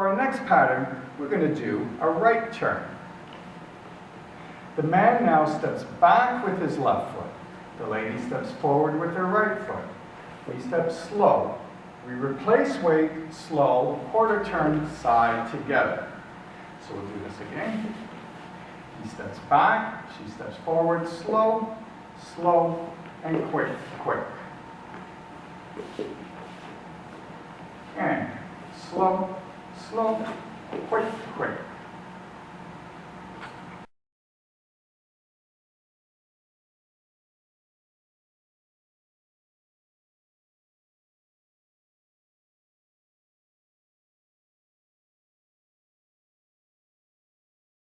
For our next pattern, we're going to do a right turn. The man now steps back with his left foot. The lady steps forward with her right foot. We step slow. We replace weight, slow, quarter turn, side together. So we'll do this again. He steps back, she steps forward, slow, slow, and quick, quick. And slow, slow, quick, quick.